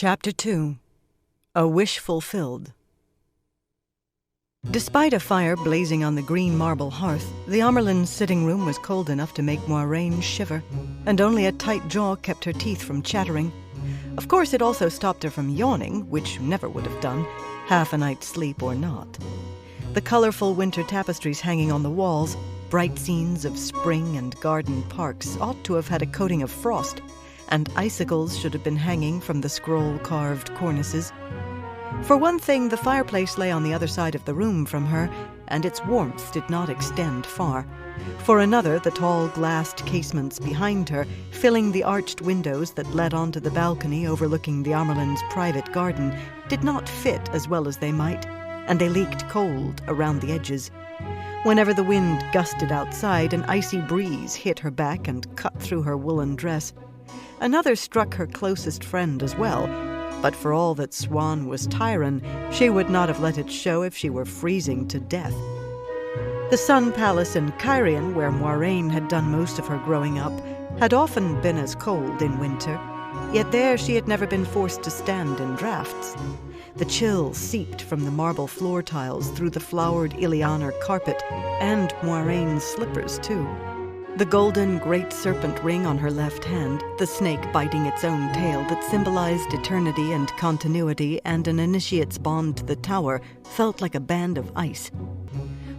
Chapter 2. A Wish Fulfilled. Despite a fire blazing on the green marble hearth, the Amyrlin sitting room was cold enough to make Moiraine shiver, and only a tight jaw kept her teeth from chattering. Of course, it also stopped her from yawning, which never would have done, half a night's sleep or not. The colorful winter tapestries hanging on the walls, bright scenes of spring and garden parks, ought to have had a coating of frost, and icicles should have been hanging from the scroll-carved cornices. For one thing, the fireplace lay on the other side of the room from her, and its warmth did not extend far. For another, the tall glassed casements behind her, filling the arched windows that led onto the balcony overlooking the Amyrlin's private garden, did not fit as well as they might, and they leaked cold around the edges. Whenever the wind gusted outside, an icy breeze hit her back and cut through her woolen dress. Another struck her closest friend as well, but for all that Siuan was Tyran, she would not have let it show if she were freezing to death. The Sun Palace in Cairhien, where Moiraine had done most of her growing up, had often been as cold in winter, yet there she had never been forced to stand in drafts. The chill seeped from the marble floor tiles through the flowered Ilianer carpet, and Moiraine's slippers too. The golden great serpent ring on her left hand, the snake biting its own tail that symbolized eternity and continuity and an initiate's bond to the tower, felt like a band of ice.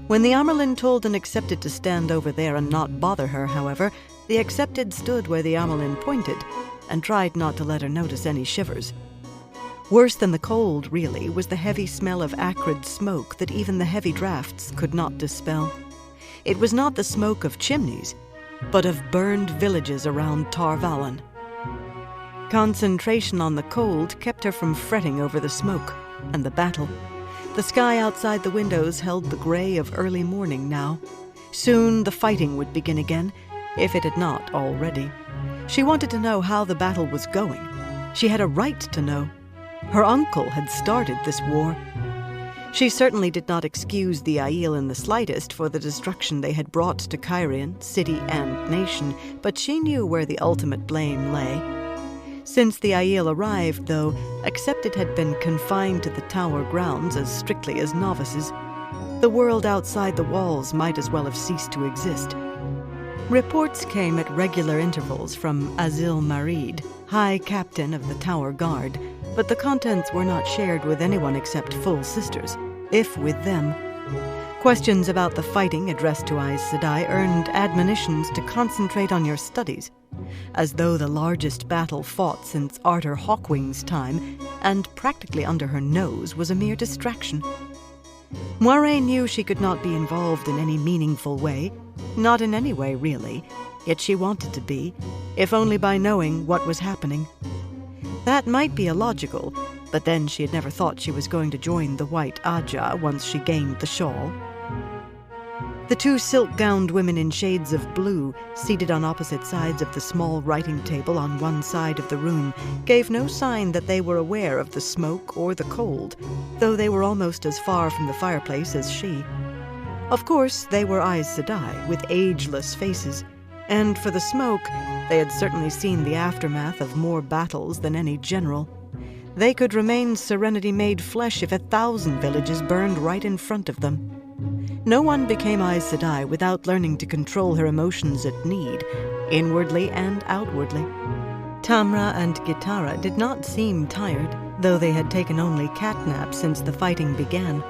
When the Amyrlin told an accepted to stand over there and not bother her, however, the accepted stood where the Amyrlin pointed and tried not to let her notice any shivers. Worse than the cold, really, was the heavy smell of acrid smoke that even the heavy drafts could not dispel. It was not the smoke of chimneys, but of burned villages around Tar Valon. Concentration on the cold kept her from fretting over the smoke and the battle. The sky outside the windows held the gray of early morning now. Soon the fighting would begin again, if it had not already. She wanted to know how the battle was going. She had a right to know. Her uncle had started this war. She certainly did not excuse the Aiel in the slightest for the destruction they had brought to Cairhien, city and nation, but she knew where the ultimate blame lay. Since the Aiel arrived, though, accepted had been confined to the tower grounds as strictly as novices. The world outside the walls might as well have ceased to exist. Reports came at regular intervals from Azil Marid, High Captain of the Tower Guard, but the contents were not shared with anyone except full sisters, if with them. Questions about the fighting addressed to Aes Sedai earned admonitions to concentrate on your studies, as though the largest battle fought since Arthur Hawkwing's time, and practically under her nose, was a mere distraction. Moiraine knew she could not be involved in any meaningful way, not in any way really, yet she wanted to be, if only by knowing what was happening. That might be illogical, but then she had never thought she was going to join the White Aja once she gained the shawl. The two silk-gowned women in shades of blue, seated on opposite sides of the small writing table on one side of the room, gave no sign that they were aware of the smoke or the cold, though they were almost as far from the fireplace as she. Of course, they were Aes Sedai, with ageless faces, and for the smoke, they had certainly seen the aftermath of more battles than any general. They could remain serenity made flesh if 1,000 villages burned right in front of them. No one became Aes Sedai without learning to control her emotions at need, inwardly and outwardly. Tamra and Gitara did not seem tired, though they had taken only catnap since the fighting began.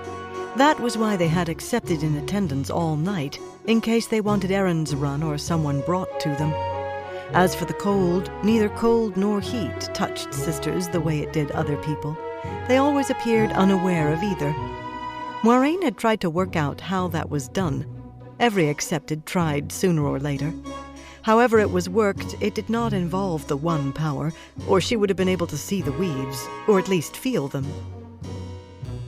That was why they had accepted in attendance all night, in case they wanted errands run or someone brought to them. As for the cold, neither cold nor heat touched sisters the way it did other people. They always appeared unaware of either. Moiraine had tried to work out how that was done. Every accepted tried sooner or later. However it was worked, it did not involve the one power, or she would have been able to see the weaves, or at least feel them.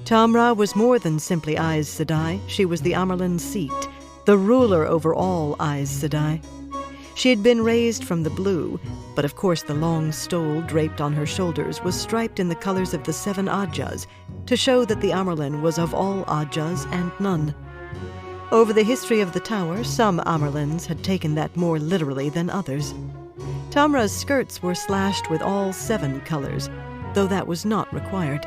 Tamra was more than simply Aes Sedai. She was the Amyrlin seat, the ruler over all Aes Sedai. She had been raised from the blue, but of course the long stole draped on her shoulders was striped in the colors of the 7 Ajas, to show that the Amyrlin was of all Ajas and none. Over the history of the tower, some Amyrlins had taken that more literally than others. Tamra's skirts were slashed with all 7 colors, though that was not required.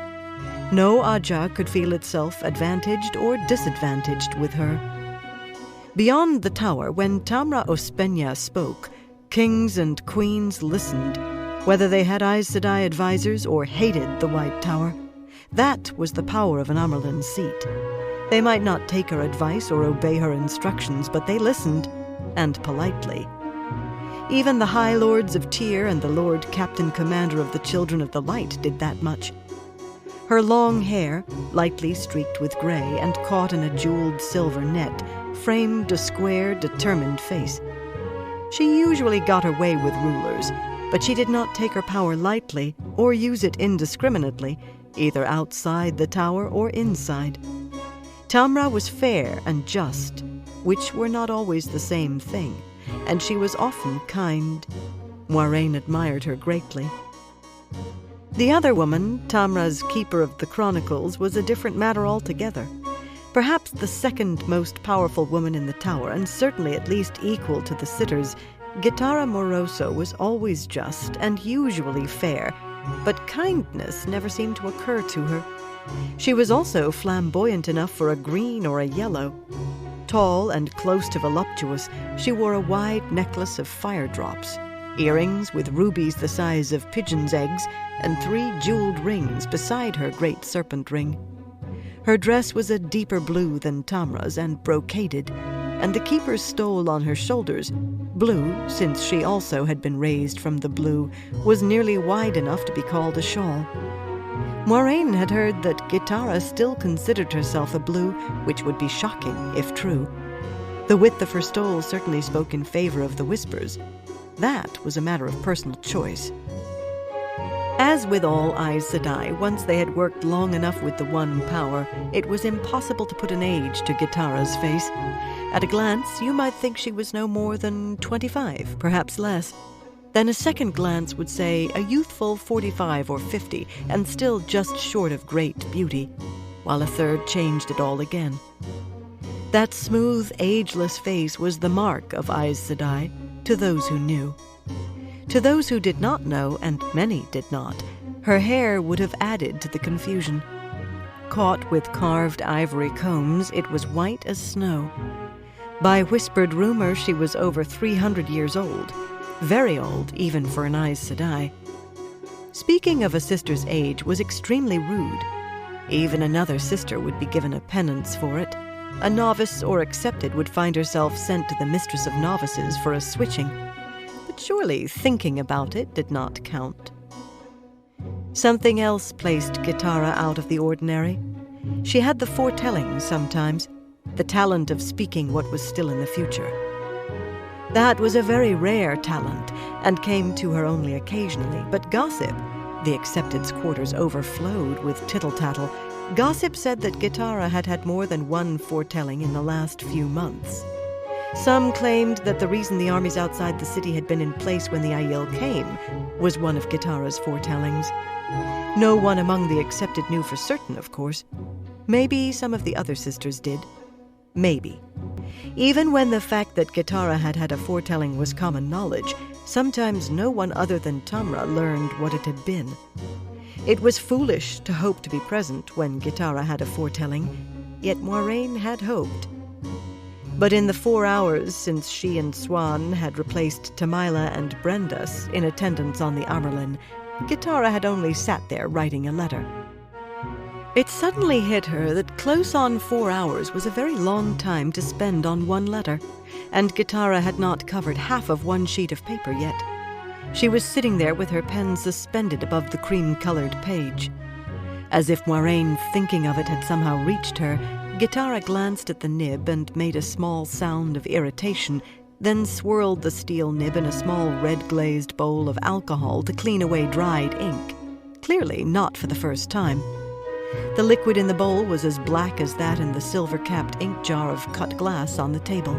No Aja could feel itself advantaged or disadvantaged with her. Beyond the tower, when Tamra Ospenya spoke, kings and queens listened, whether they had Aes Sedai advisors or hated the White Tower. That was the power of an Amyrlin seat. They might not take her advice or obey her instructions, but they listened, and politely. Even the High Lords of Tyr and the Lord Captain Commander of the Children of the Light did that much. Her long hair, lightly streaked with gray and caught in a jeweled silver net, framed a square, determined face. She usually got her way with rulers, but she did not take her power lightly or use it indiscriminately, either outside the tower or inside. Tamra was fair and just, which were not always the same thing, and she was often kind. Moiraine admired her greatly. The other woman, Tamra's keeper of the chronicles, was a different matter altogether. Perhaps the second most powerful woman in the tower, and certainly at least equal to the sitters, Gitara Moroso was always just and usually fair, but kindness never seemed to occur to her. She was also flamboyant enough for a green or a yellow. Tall and close to voluptuous, she wore a wide necklace of fire drops, earrings with rubies the size of pigeons' eggs, and 3 jeweled rings beside her great serpent ring. Her dress was a deeper blue than Tamra's and brocaded, and the keeper's stole on her shoulders, blue, since she also had been raised from the blue, was nearly wide enough to be called a shawl. Moiraine had heard that Gitara still considered herself a blue, which would be shocking if true. The width of her stole certainly spoke in favor of the Whispers. That was a matter of personal choice. As with all Aes Sedai, once they had worked long enough with the One Power, it was impossible to put an age to Gitara's face. At a glance, you might think she was no more than 25, perhaps less. Then a second glance would say a youthful 45 or 50, and still just short of great beauty, while a third changed it all again. That smooth, ageless face was the mark of Aes Sedai, to those who knew. To those who did not know, and many did not, her hair would have added to the confusion. Caught with carved ivory combs, it was white as snow. By whispered rumor, she was over 300 years old. Very old, even for an Aes Sedai. Speaking of a sister's age was extremely rude. Even another sister would be given a penance for it. A novice or accepted would find herself sent to the mistress of novices for a switching. But surely thinking about it did not count. Something else placed Gitara out of the ordinary. She had the foretelling sometimes, the talent of speaking what was still in the future. That was a very rare talent, and came to her only occasionally, but gossip, the accepted's quarters overflowed with tittle-tattle, gossip said that Gitara had had more than one foretelling in the last few months. Some claimed that the reason the armies outside the city had been in place when the Aiel came was one of Gitara's foretellings. No one among the accepted knew for certain, of course. Maybe some of the other sisters did. Maybe. Even when the fact that Gitara had had a foretelling was common knowledge, sometimes no one other than Tamra learned what it had been. It was foolish to hope to be present when Gitara had a foretelling, yet Moiraine had hoped. But in the 4 hours since she and Siuan had replaced Tamila and Brendas in attendance on the Amyrlin, Gitara had only sat there writing a letter. It suddenly hit her that close on 4 hours was a very long time to spend on one letter, and Gitara had not covered half of one sheet of paper yet. She was sitting there with her pen suspended above the cream-colored page. As if Moiraine, thinking of it, had somehow reached her, Gitara glanced at the nib and made a small sound of irritation, then swirled the steel nib in a small red-glazed bowl of alcohol to clean away dried ink. Clearly not for the first time. The liquid in the bowl was as black as that in the silver-capped ink jar of cut glass on the table.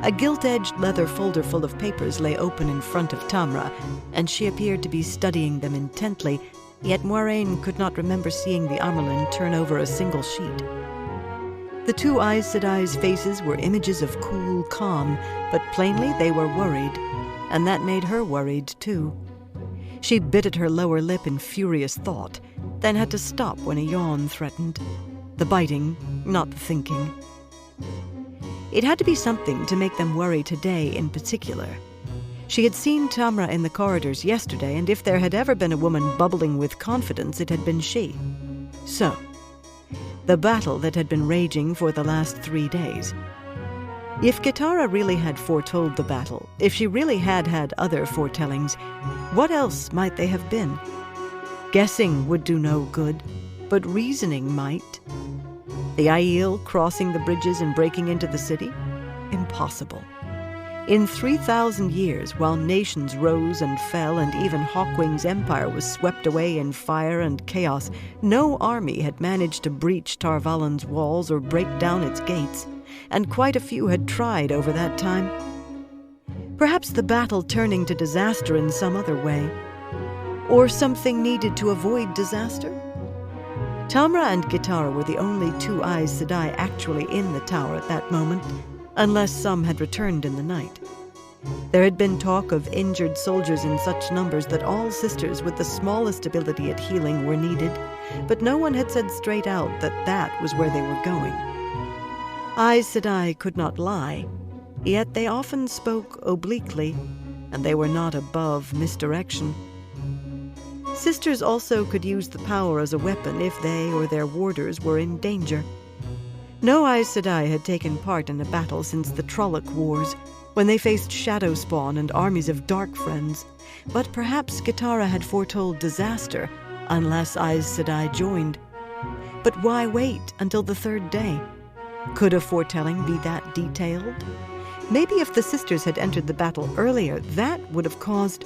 A gilt-edged leather folder full of papers lay open in front of Tamra, and she appeared to be studying them intently, yet Moiraine could not remember seeing the Amyrlin turn over a single sheet. The 2 Aes Sedai's faces were images of cool calm, but plainly they were worried, and that made her worried too. She bit at her lower lip in furious thought, then had to stop when a yawn threatened. The biting, not the thinking. It had to be something to make them worry today in particular. She had seen Tamra in the corridors yesterday, and if there had ever been a woman bubbling with confidence, it had been she. So, the battle that had been raging for the last 3 days. If Gitara really had foretold the battle, if she really had had other foretellings, what else might they have been? Guessing would do no good, but reasoning might. The Aiel crossing the bridges and breaking into the city? Impossible. In 3,000 years, while nations rose and fell and even Hawkwing's empire was swept away in fire and chaos, no army had managed to breach Tar Valen's walls or break down its gates, and quite a few had tried over that time. Perhaps the battle turning to disaster in some other way. Or something needed to avoid disaster? Tamra and Gitara were the only 2 Aes Sedai actually in the tower at that moment, unless some had returned in the night. There had been talk of injured soldiers in such numbers that all sisters with the smallest ability at healing were needed, but no one had said straight out that that was where they were going. Aes Sedai could not lie, yet they often spoke obliquely, and they were not above misdirection. Sisters also could use the power as a weapon if they or their warders were in danger. No Aes Sedai had taken part in a battle since the Trolloc Wars, when they faced Shadow Spawn and armies of Dark Friends, but perhaps Gitara had foretold disaster, unless Aes Sedai joined. But why wait until the 3rd day? Could a foretelling be that detailed? Maybe if the sisters had entered the battle earlier, that would have caused...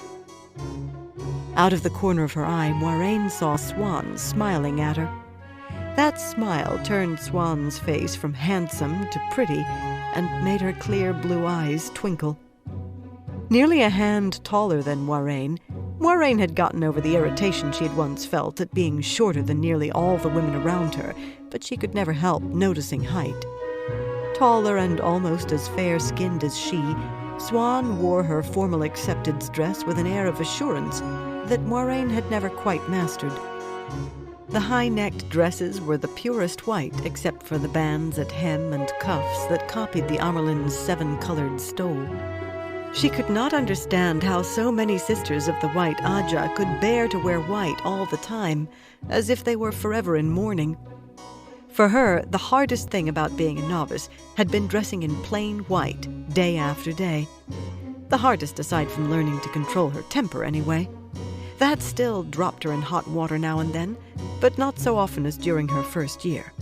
Out of the corner of her eye, Moiraine saw Siuan smiling at her. That smile turned Siuan's face from handsome to pretty and made her clear blue eyes twinkle. Nearly a hand taller than Moiraine, Moiraine had gotten over the irritation she had once felt at being shorter than nearly all the women around her, but she could never help noticing height. Taller and almost as fair-skinned as she, Siuan wore her formal acceptance dress with an air of assurance that Moiraine had never quite mastered. The high-necked dresses were the purest white, except for the bands at hem and cuffs that copied the Amyrlin's 7-colored stole. She could not understand how so many sisters of the White Aja could bear to wear white all the time, as if they were forever in mourning. For her, the hardest thing about being a novice had been dressing in plain white, day after day. The hardest aside from learning to control her temper, anyway. That still dropped her in hot water now and then, but not so often as during her first year.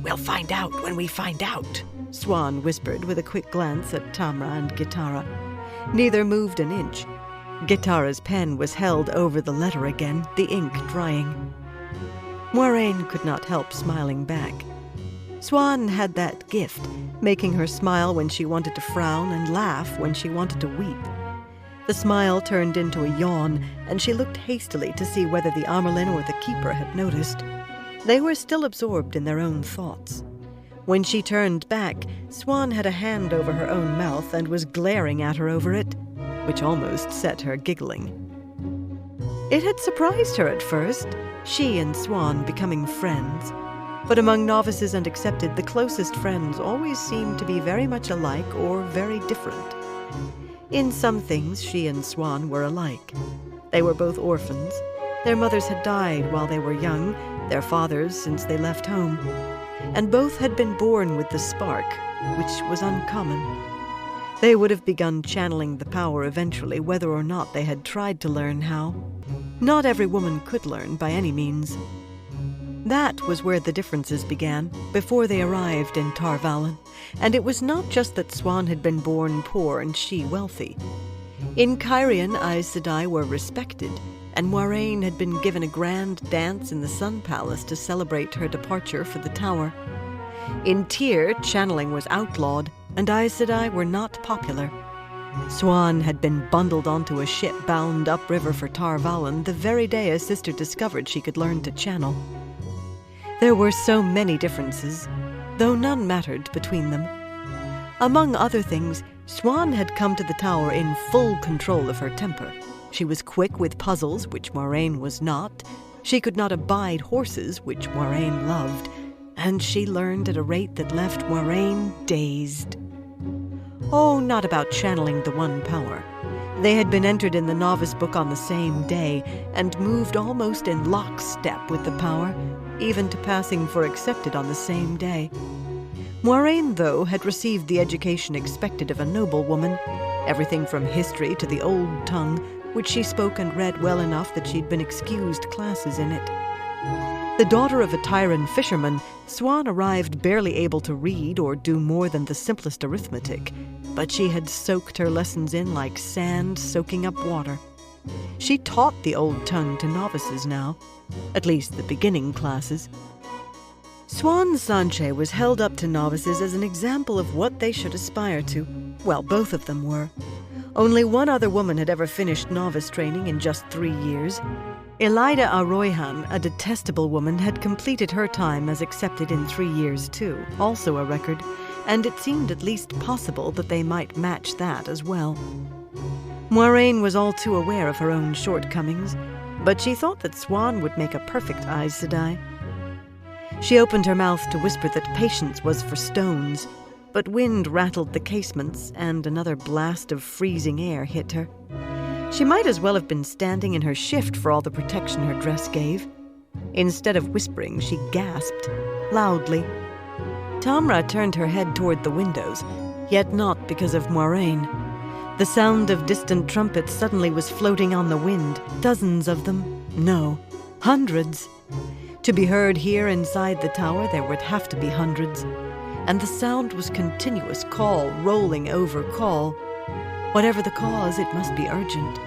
"We'll find out when we find out," Siuan whispered with a quick glance at Tamra and Gitara. Neither moved an inch. Gitara's pen was held over the letter again, the ink drying. Moiraine could not help smiling back. Siuan had that gift, making her smile when she wanted to frown and laugh when she wanted to weep. The smile turned into a yawn, and she looked hastily to see whether the Amyrlin or the keeper had noticed. They were still absorbed in their own thoughts. When she turned back, Siuan had a hand over her own mouth and was glaring at her over it, which almost set her giggling. It had surprised her at first, she and Siuan becoming friends. But among novices and accepted, the closest friends always seemed to be very much alike or very different. In some things, she and Siuan were alike. They were both orphans. Their mothers had died while they were young, their fathers since they left home. And both had been born with the spark, which was uncommon. They would have begun channeling the power eventually, whether or not they had tried to learn how. Not every woman could learn by any means. That was where the differences began, before they arrived in Tar Valen, and it was not just that Siuan had been born poor and she wealthy. In Cairhien, Aes Sedai were respected, and Moiraine had been given a grand dance in the Sun Palace to celebrate her departure for the Tower. In Tyr, channeling was outlawed, and Aes Sedai were not popular. Siuan had been bundled onto a ship bound upriver for Tar Valen the very day a sister discovered she could learn to channel. There were so many differences, though none mattered between them. Among other things, Siuan had come to the tower in full control of her temper. She was quick with puzzles, which Moiraine was not. She could not abide horses, which Moiraine loved. And she learned at a rate that left Moiraine dazed. Oh, not about channeling the one power. They had been entered in the novice book on the same day, and moved almost in lockstep with the power, even to passing for accepted on the same day. Moiraine, though, had received the education expected of a noblewoman, everything from history to the old tongue, which she spoke and read well enough that she'd been excused classes in it. The daughter of a Tyran fisherman, Siuan arrived barely able to read or do more than the simplest arithmetic, but she had soaked her lessons in like sand soaking up water. She taught the old tongue to novices now, at least the beginning classes. Siuan Sanche was held up to novices as an example of what they should aspire to. Well, both of them were. Only one other woman had ever finished novice training in just 3 years. Elida Aroyhan, a detestable woman, had completed her time as accepted in 3 years too, also a record, and it seemed at least possible that they might match that as well. Moiraine was all too aware of her own shortcomings, but she thought that Siuan would make a perfect Aes Sedai. She opened her mouth to whisper that patience was for stones, but wind rattled the casements and another blast of freezing air hit her. She might as well have been standing in her shift for all the protection her dress gave. Instead of whispering, she gasped, loudly. Tamra turned her head toward the windows, yet not because of Moiraine. The sound of distant trumpets suddenly was floating on the wind, dozens of them. No, hundreds. To be heard here inside the tower, there would have to be hundreds. And the sound was continuous, call rolling over call. Whatever the cause, it must be urgent.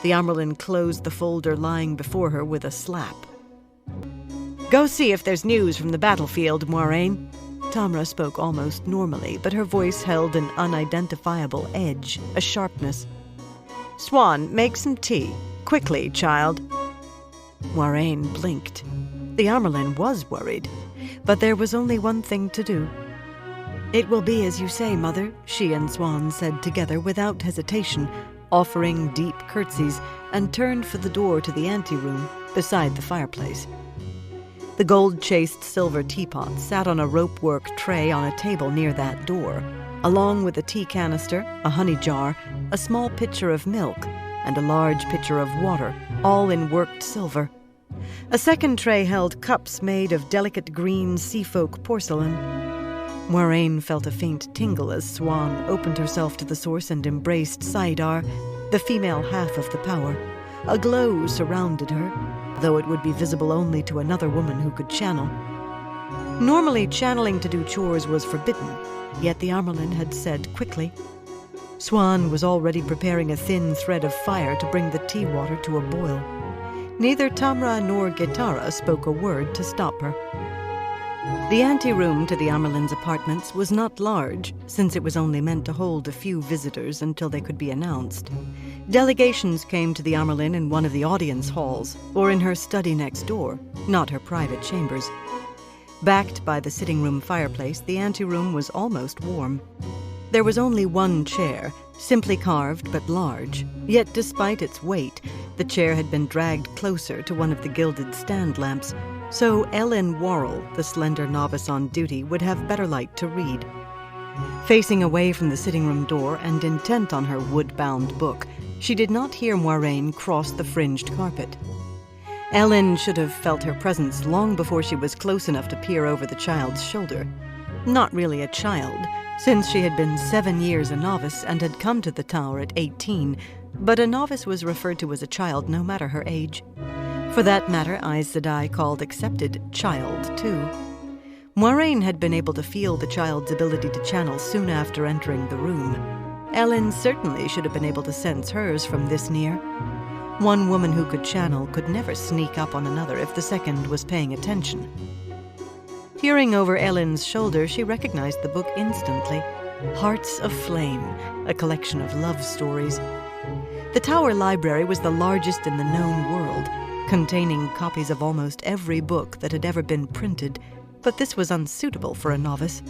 The Amyrlin closed the folder lying before her with a slap. "Go see if there's news from the battlefield, Moiraine." Tamra spoke almost normally, but her voice held an unidentifiable edge, a sharpness. "Siuan, make some tea. Quickly, child." Moiraine blinked. The Amyrlin was worried, but there was only one thing to do. "It will be as you say, Mother," she and Siuan said together without hesitation, offering deep curtsies, and turned for the door to the anteroom beside the fireplace. The gold-chased silver teapot sat on a rope-work tray on a table near that door, along with a tea canister, a honey jar, a small pitcher of milk, and a large pitcher of water, all in worked silver. A second tray held cups made of delicate green seafolk porcelain. Moiraine felt a faint tingle as Siuan opened herself to the source and embraced Saidar, the female half of the power. A glow surrounded her, though it would be visible only to another woman who could channel. Normally, channeling to do chores was forbidden, yet the Amyrlin had said quickly. Siuan was already preparing a thin thread of fire to bring the tea water to a boil. Neither Tamra nor Gitara spoke a word to stop her. The anteroom to the Amyrlin's apartments was not large, since it was only meant to hold a few visitors until they could be announced. Delegations came to the Amyrlin in one of the audience halls, or in her study next door, not her private chambers. Backed by the sitting room fireplace, the anteroom was almost warm. There was only one chair, simply carved but large, yet despite its weight, the chair had been dragged closer to one of the gilded stand lamps, so Elin Warrel, the slender novice on duty, would have better light to read. Facing away from the sitting room door and intent on her wood-bound book, she did not hear Moiraine cross the fringed carpet. Elin should have felt her presence long before she was close enough to peer over the child's shoulder. Not really a child, since she had been 7 years a novice and had come to the tower at 18, but a novice was referred to as a child no matter her age. For that matter, Aes Sedai called accepted child, too. Moiraine had been able to feel the child's ability to channel soon after entering the room. Elin certainly should have been able to sense hers from this near. One woman who could channel could never sneak up on another if the second was paying attention. Peering over Elin's shoulder, she recognized the book instantly. Hearts of Flame, a collection of love stories. The tower library was the largest in the known world, containing copies of almost every book that had ever been printed, but this was unsuitable for a novice.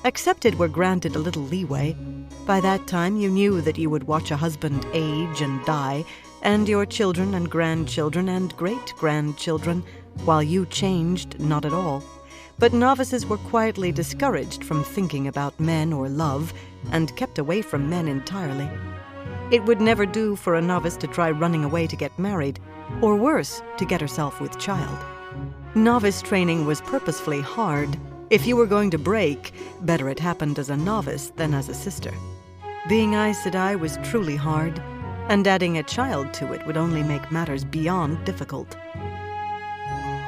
Accepted were granted a little leeway. By that time, you knew that you would watch a husband age and die, and your children and grandchildren and great-grandchildren, while you changed not at all. But novices were quietly discouraged from thinking about men or love, and kept away from men entirely. It would never do for a novice to try running away to get married, or worse, to get herself with child. Novice training was purposefully hard. If you were going to break, better it happened as a novice than as a sister. Being Aes Sedai was truly hard, and adding a child to it would only make matters beyond difficult.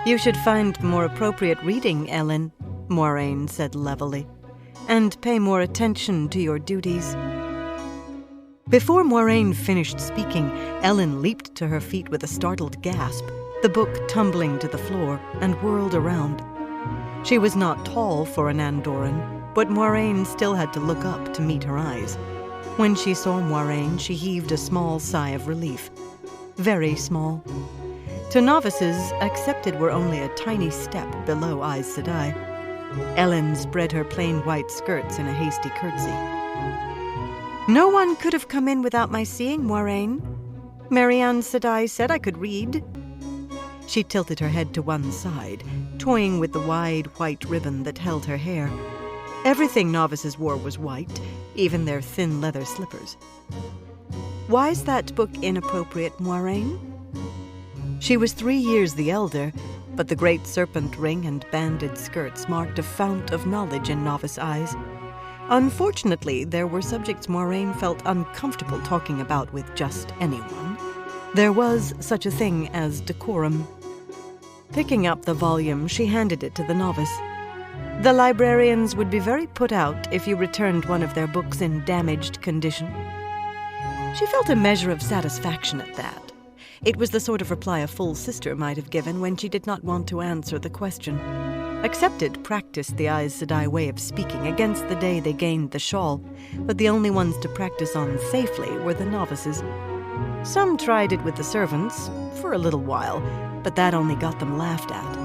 "You should find more appropriate reading, Elin," Moiraine said levelly, "and pay more attention to your duties." Before Moiraine finished speaking, Elin leaped to her feet with a startled gasp, the book tumbling to the floor, and whirled around. She was not tall for an Andoran, but Moiraine still had to look up to meet her eyes. When she saw Moiraine, she heaved a small sigh of relief. Very small. To novices, accepted were only a tiny step below Aes Sedai. Elin spread her plain white skirts in a hasty curtsy. "No one could have come in without my seeing, Moiraine. Marianne Sedai said I could read." She tilted her head to one side, toying with the wide white ribbon that held her hair. Everything novices wore was white, even their thin leather slippers. "Why's that book inappropriate, Moiraine?" She was 3 years the elder, but the great serpent ring and banded skirts marked a fount of knowledge in novice eyes. Unfortunately, there were subjects Moiraine felt uncomfortable talking about with just anyone. There was such a thing as decorum. Picking up the volume, she handed it to the novice. "The librarians would be very put out if you returned one of their books in damaged condition." She felt a measure of satisfaction at that. It was the sort of reply a full sister might have given when she did not want to answer the question. Accepted practiced the Aes Sedai way of speaking against the day they gained the shawl, but the only ones to practice on safely were the novices. Some tried it with the servants, for a little while, but that only got them laughed at.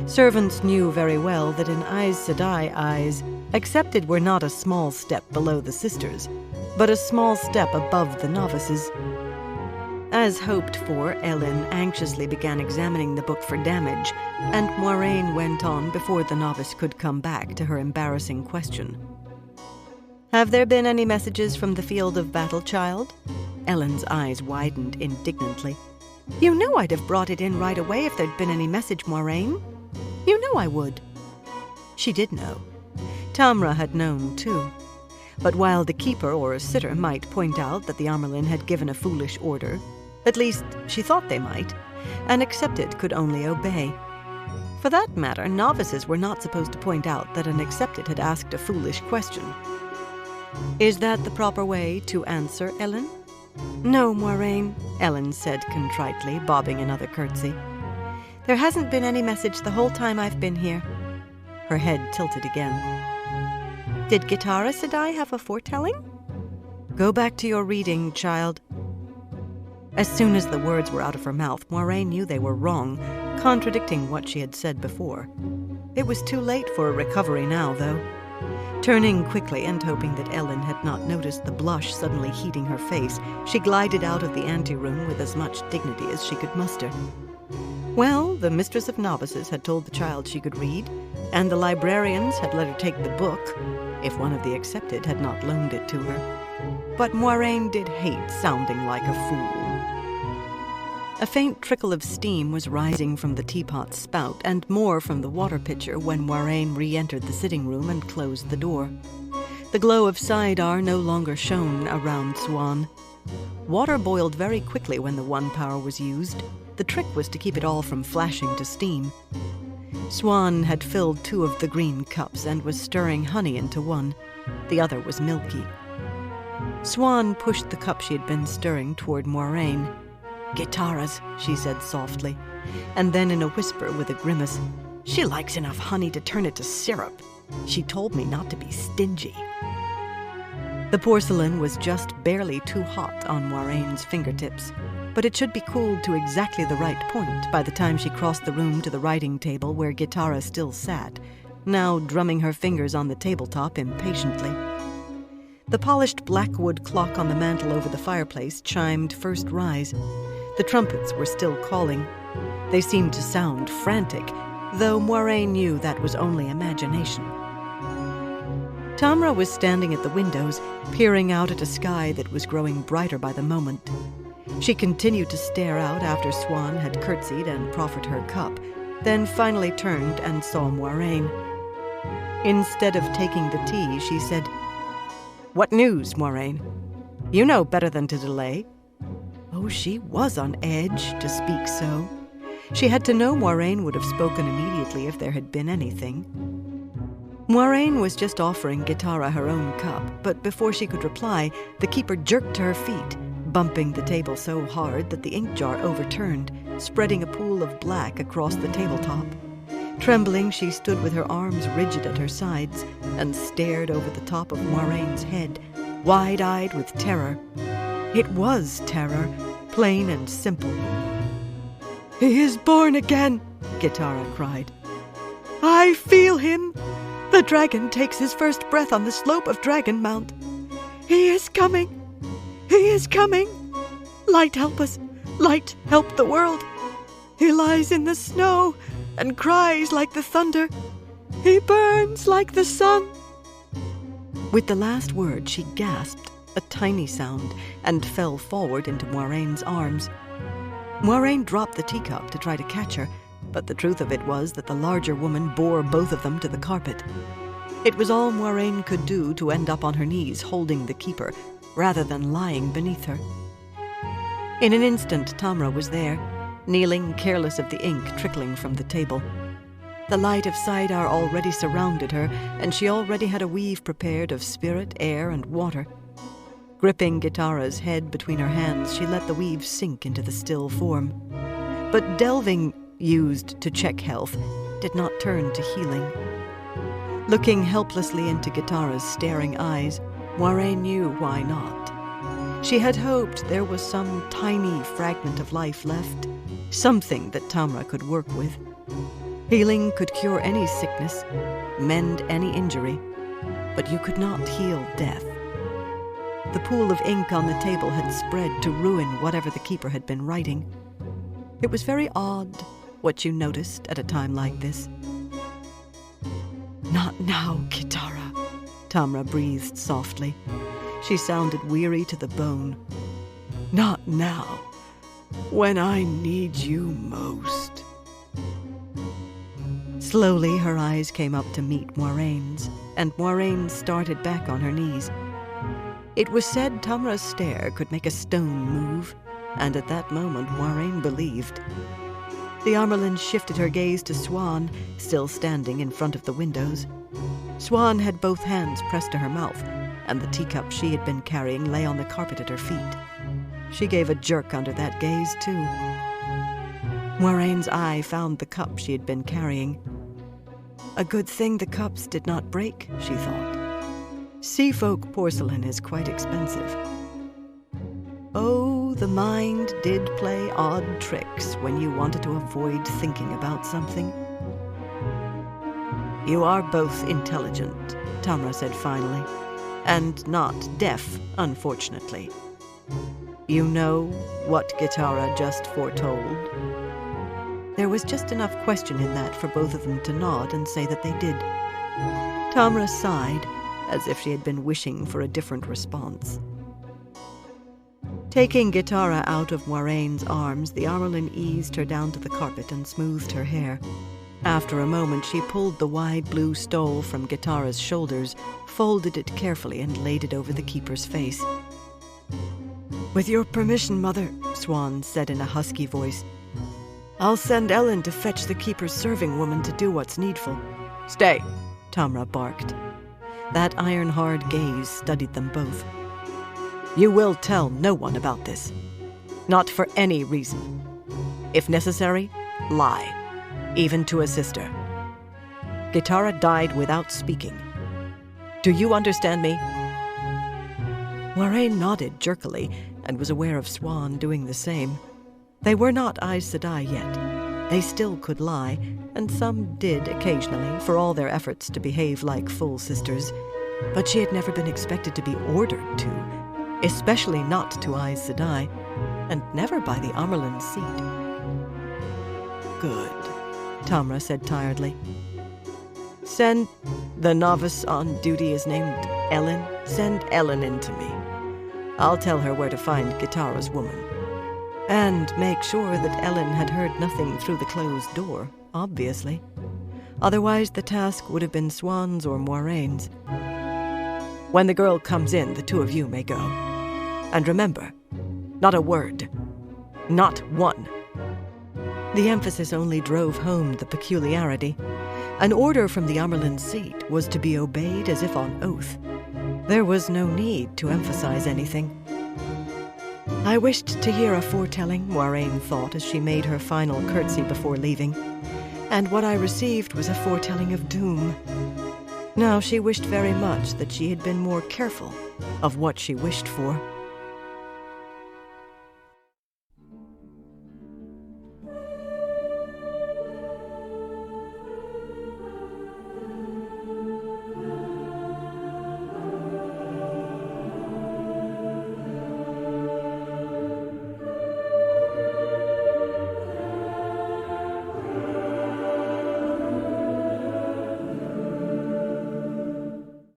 Servants knew very well that in Aes Sedai eyes, accepted were not a small step below the sisters, but a small step above the novices. As hoped for, Elin anxiously began examining the book for damage, and Moiraine went on before the novice could come back to her embarrassing question. "Have there been any messages from the field of battle, child?" Elin's eyes widened indignantly. "You know I'd have brought it in right away if there'd been any message, Moiraine. You know I would." She did know. Tamra had known, too. But while the keeper or a sitter might point out that the Amyrlin had given a foolish order, at least she thought they might, and accepted could only obey. For that matter, novices were not supposed to point out that an accepted had asked a foolish question. "Is that the proper way to answer, Elin?" "No, Moiraine," Elin said contritely, bobbing another curtsy. "There hasn't been any message the whole time I've been here." Her head tilted again. "Did Gitara Sedai have a foretelling?" "Go back to your reading, child." As soon as the words were out of her mouth, Moiraine knew they were wrong, contradicting what she had said before. It was too late for a recovery now, though. Turning quickly and hoping that Elin had not noticed the blush suddenly heating her face, she glided out of the anteroom with as much dignity as she could muster. Well, the mistress of novices had told the child she could read, and the librarians had let her take the book, if one of the accepted had not loaned it to her. But Moiraine did hate sounding like a fool. A faint trickle of steam was rising from the teapot's spout, and more from the water pitcher when Moiraine re-entered the sitting room and closed the door. The glow of Saidar no longer shone around Siuan. Water boiled very quickly when the one power was used. The trick was to keep it all from flashing to steam. Siuan had filled 2 of the green cups and was stirring honey into one. The other was milky. Siuan pushed the cup she had been stirring toward Moiraine. "Gitara's," she said softly, and then in a whisper with a grimace, "She likes enough honey to turn it to syrup. She told me not to be stingy." The porcelain was just barely too hot on Moiraine's fingertips, but it should be cooled to exactly the right point by the time she crossed the room to the writing table where Gitara still sat, now drumming her fingers on the tabletop impatiently. The polished blackwood clock on the mantel over the fireplace chimed first rise. The trumpets were still calling. They seemed to sound frantic, though Moiraine knew that was only imagination. Tamra was standing at the windows, peering out at a sky that was growing brighter by the moment. She continued to stare out after Siuan had curtsied and proffered her cup, then finally turned and saw Moiraine. Instead of taking the tea, she said, "What news, Moiraine? You know better than to delay." Oh, she was on edge to speak so. She had to know Moiraine would have spoken immediately if there had been anything. Moiraine was just offering Gitara her own cup, but before she could reply, the keeper jerked to her feet, bumping the table so hard that the ink jar overturned, spreading a pool of black across the tabletop. Trembling, she stood with her arms rigid at her sides and stared over the top of Moiraine's head, wide-eyed with terror. It was terror, plain and simple. "He is born again," Gitara cried. "I feel him. The dragon takes his first breath on the slope of Dragon Mount. He is coming. He is coming. Light help us. Light help the world. He lies in the snow and cries like the thunder. He burns like the sun." With the last word, she gasped, a tiny sound, and fell forward into Moiraine's arms. Moiraine dropped the teacup to try to catch her, but the truth of it was that the larger woman bore both of them to the carpet. It was all Moiraine could do to end up on her knees holding the keeper, rather than lying beneath her. In an instant, Tamra was there, kneeling careless of the ink trickling from the table. The light of Saidar already surrounded her, and she already had a weave prepared of spirit, air, and water. Gripping Gitara's head between her hands, she let the weave sink into the still form. But delving, used to check health, did not turn to healing. Looking helplessly into Gitara's staring eyes, Moiraine knew why not. She had hoped there was some tiny fragment of life left, something that Tamra could work with. Healing could cure any sickness, mend any injury, but you could not heal death. The pool of ink on the table had spread to ruin whatever the keeper had been writing. It was very odd what you noticed at a time like this. "Not now, Gitara," Tamra breathed softly. She sounded weary to the bone. "Not now, when I need you most." Slowly her eyes came up to meet Moiraine's, and Moiraine started back on her knees. It was said Tamra's stare could make a stone move, and at that moment Moiraine believed. The Amyrlin shifted her gaze to Siuan, still standing in front of the windows. Siuan had both hands pressed to her mouth, and the teacup she had been carrying lay on the carpet at her feet. She gave a jerk under that gaze, too. Moiraine's eye found the cup she had been carrying. A good thing the cups did not break, she thought. Seafolk porcelain is quite expensive. Oh, the mind did play odd tricks when you wanted to avoid thinking about something. "You are both intelligent," Tamra said finally, "and not deaf, unfortunately. You know what Gitara just foretold?" There was just enough question in that for both of them to nod and say that they did. Tamra sighed, as if she had been wishing for a different response. Taking Gitara out of Moiraine's arms, the Amyrlin eased her down to the carpet and smoothed her hair. After a moment, she pulled the wide blue stole from Gitara's shoulders, folded it carefully, and laid it over the keeper's face. "With your permission, Mother," Siuan said in a husky voice, "I'll send Elin to fetch the keeper's serving woman to do what's needful." "Stay," Tamra barked. That iron-hard gaze studied them both. "You will tell no one about this. Not for any reason. If necessary, lie. Even to a sister. Gitara died without speaking. Do you understand me?" Moiraine nodded jerkily and was aware of Siuan doing the same. They were not Aes Sedai yet. They still could lie, and some did occasionally, for all their efforts to behave like full sisters. But she had never been expected to be ordered to, especially not to Aes Sedai, and never by the Amyrlin seat. "Good," Tamra said tiredly. The novice on duty is named Elin. Send Elin in to me. I'll tell her where to find Gitara's woman. And make sure that Elin had heard nothing through the closed door, obviously. Otherwise the task would have been Siuan's or Moiraine's. When the girl comes in, the two of you may go. And remember, not a word. Not one. The emphasis only drove home the peculiarity. An order from the Amyrlin seat was to be obeyed as if on oath. There was no need to emphasize anything. I wished to hear a foretelling, Moiraine thought as she made her final curtsy before leaving. And what I received was a foretelling of doom. Now she wished very much that she had been more careful of what she wished for.